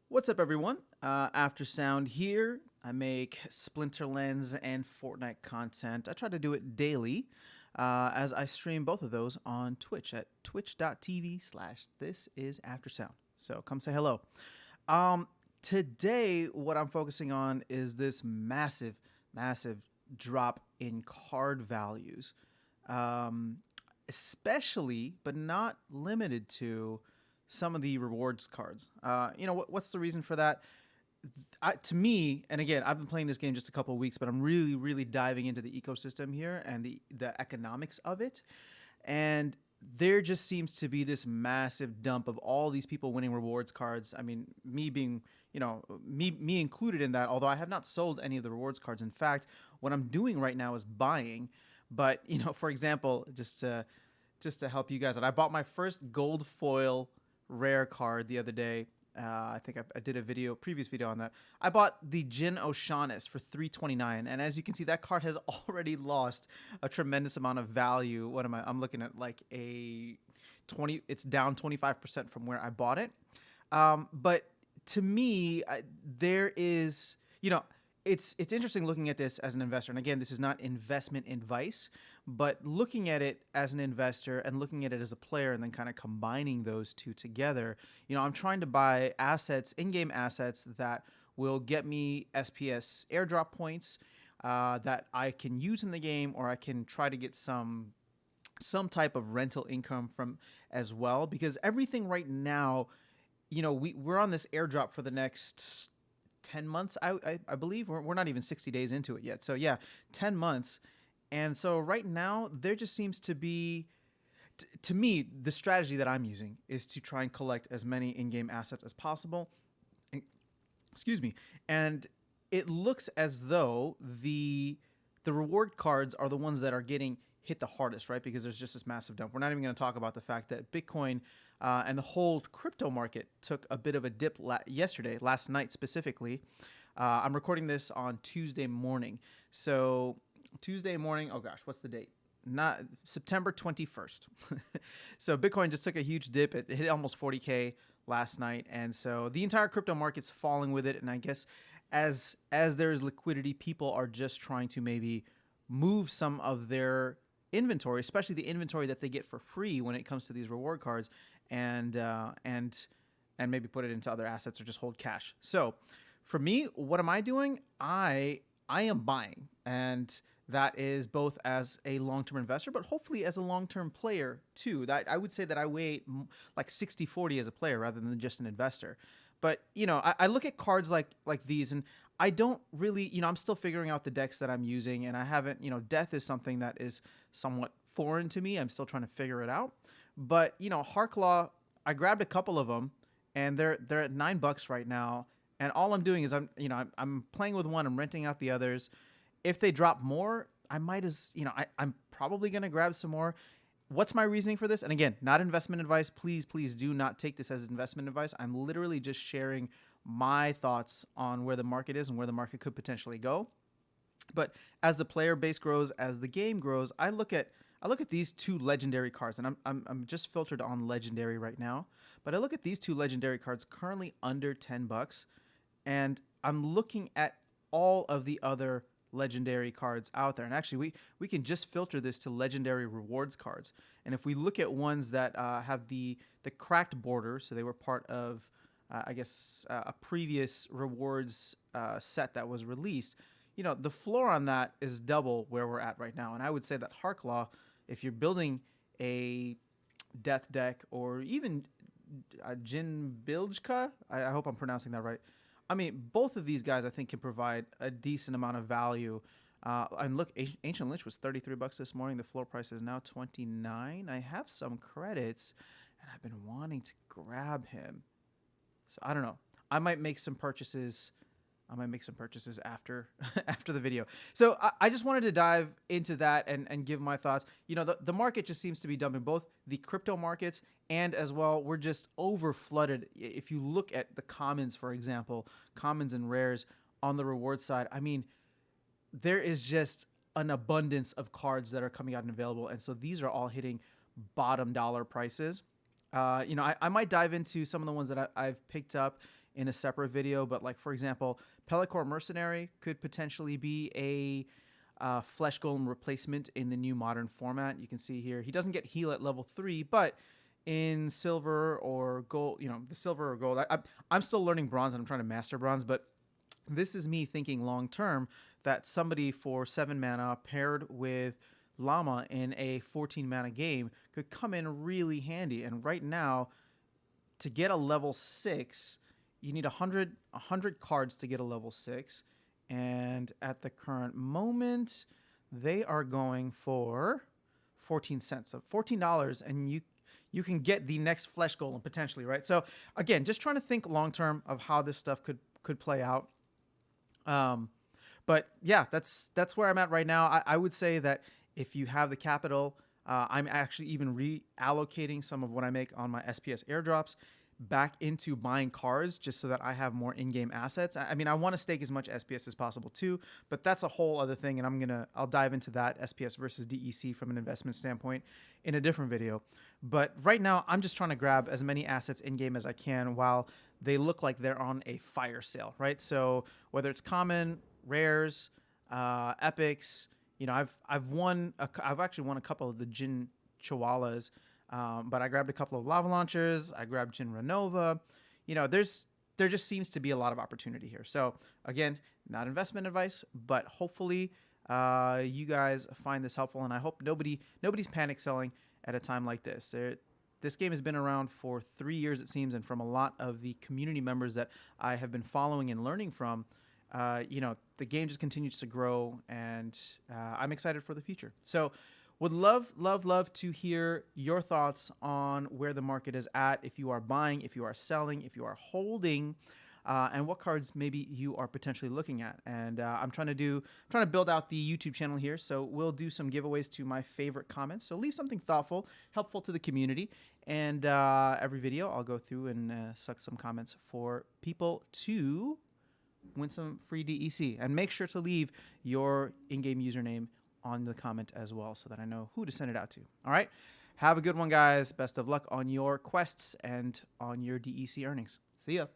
What's up, everyone? After Sound here. I make Splinterlands and Fortnite content. I try to do it daily as I stream both of those on Twitch at twitch.tv/ this is After Sound. So come say hello. Um, Today, what I'm focusing on is this massive drop in card values, um, especially but not limited to some of the rewards cards. What's the reason for that? To me, and again, I've been playing this game just a couple of weeks, but I'm really diving into the ecosystem here and the economics of it. And there just seems to be this massive dump of all these people winning rewards cards. I mean, me being, me included in that. Although I have not sold any of the rewards cards. In fact, what I'm doing right now is buying. But for example, just to help you guys out, I bought my first gold foil rare card the other day. I think I did a previous video on that. I bought the Jin O'Shaughnessy for 329, and as you can see, that card has already lost a tremendous amount of value. What am I? I'm looking at like a 20. It's down 25% from where I bought it. But to me, there is, it's interesting looking at this as an investor. And again, this is not investment advice, but looking at it as an investor and looking at it as a player and then kind of combining those two together, I'm trying to buy assets, in-game assets that will get me SPS airdrop points that I can use in the game, or I can try to get some type of rental income from as well, because everything right now, we're on this airdrop for the next 10 months. I believe we're not even 60 days into it yet. So yeah, 10 months. And so right now there just seems to be, to me, the strategy that I'm using is to try and collect as many in-game assets as possible. Excuse me. And it looks as though the reward cards are the ones that are getting hit the hardest, right? Because there's just this massive dump. We're not even going to talk about the fact that Bitcoin and the whole crypto market took a bit of a dip last night specifically. I'm recording this on Tuesday morning. So Tuesday morning, oh gosh, what's the date? Not September 21st. So Bitcoin just took a huge dip. It hit almost 40K last night. And so the entire crypto market's falling with it. And I guess as there is liquidity, people are just trying to maybe move some of their inventory, especially the inventory that they get for free when it comes to these reward cards, and maybe put it into other assets or just hold cash. So for me, what am I doing? I am buying, and that is both as a long-term investor, but hopefully as a long-term player too. That I would say that I weigh like 60-40 as a player rather than just an investor. But I look at cards like these, and I don't really, I'm still figuring out the decks that I'm using, and I haven't, death is something that is somewhat foreign to me. I'm still trying to figure it out. But Harklaw, I grabbed a couple of them, and they're at $9 right now. And all I'm doing is I'm playing with one, I'm renting out the others. If they drop more, I might I'm probably gonna grab some more. What's my reasoning for this? And again, not investment advice. Please do not take this as investment advice. I'm literally just sharing my thoughts on where the market is and where the market could potentially go. But as the player base grows, as the game grows, I look at these two legendary cards, and I'm just filtered on legendary right now. But I look at these two legendary cards currently under $10, and I'm looking at all of the other legendary cards out there. And actually, we can just filter this to legendary rewards cards. And if we look at ones that have the cracked border, so they were part of a previous rewards set that was released, the floor on that is double where we're at right now. And I would say that Harklaw, if you're building a death deck, or even Jin Biljka, I hope I'm pronouncing that right. I mean, both of these guys I think can provide a decent amount of value. And look, Ancient Lich was $33 this morning. The floor price is now 29. I have some credits, and I've been wanting to grab him. So I don't know. I might make some purchases. After after the video. So I just wanted to dive into that and give my thoughts. The market just seems to be dumping, both the crypto markets and as well, we're just over flooded. If you look at the commons, for example, commons and rares on the reward side, I mean, there is just an abundance of cards that are coming out and available. And so these are all hitting bottom dollar prices. I might dive into some of the ones that I've picked up in a separate video, but like for example, Pellicore Mercenary could potentially be a Flesh Golem replacement in the new modern format. You can see here he doesn't get heal at level 3, but in silver or gold, the silver or gold, I'm still learning bronze and I'm trying to master bronze, but this is me thinking long term that somebody for 7 mana paired with Llama in a 14 mana game could come in really handy. And right now, to get a level 6, you need 100 cards to get a level 6. And at the current moment, they are going for 14 cents. So $14, and you can get the next Flesh Golem potentially, right? So again, just trying to think long term of how this stuff could play out. But yeah, that's where I'm at right now. I would say that if you have the capital, I'm actually even reallocating some of what I make on my SPS airdrops back into buying cards just so that I have more in-game assets. I mean, I want to stake as much SPS as possible too, but that's a whole other thing, and I'll dive into that SPS versus DEC from an investment standpoint in a different video. But right now, I'm just trying to grab as many assets in-game as I can while they look like they're on a fire sale, right? So whether it's common, rares, epics, I've actually won a couple of the Jin Chihuahuas, but I grabbed a couple of lava launchers. I grabbed Jin Renova. There just seems to be a lot of opportunity here. So again, not investment advice, but hopefully you guys find this helpful, and I hope nobody's panic selling at a time like this. This game has been around for 3 years, it seems, and from a lot of the community members that I have been following and learning from, the game just continues to grow, and I'm excited for the future. So would love to hear your thoughts on where the market is at, if you are buying, if you are selling, if you are holding, and what cards maybe you are potentially looking at. And I'm trying to build out the YouTube channel here, so we'll do some giveaways to my favorite comments. So leave something thoughtful, helpful to the community, and every video I'll go through and suck some comments for people to win some free DEC. And make sure to leave your in-game username on the comment as well so that I know who to send it out to. All right. Have a good one, guys. Best of luck on your quests and on your DEC earnings. See ya.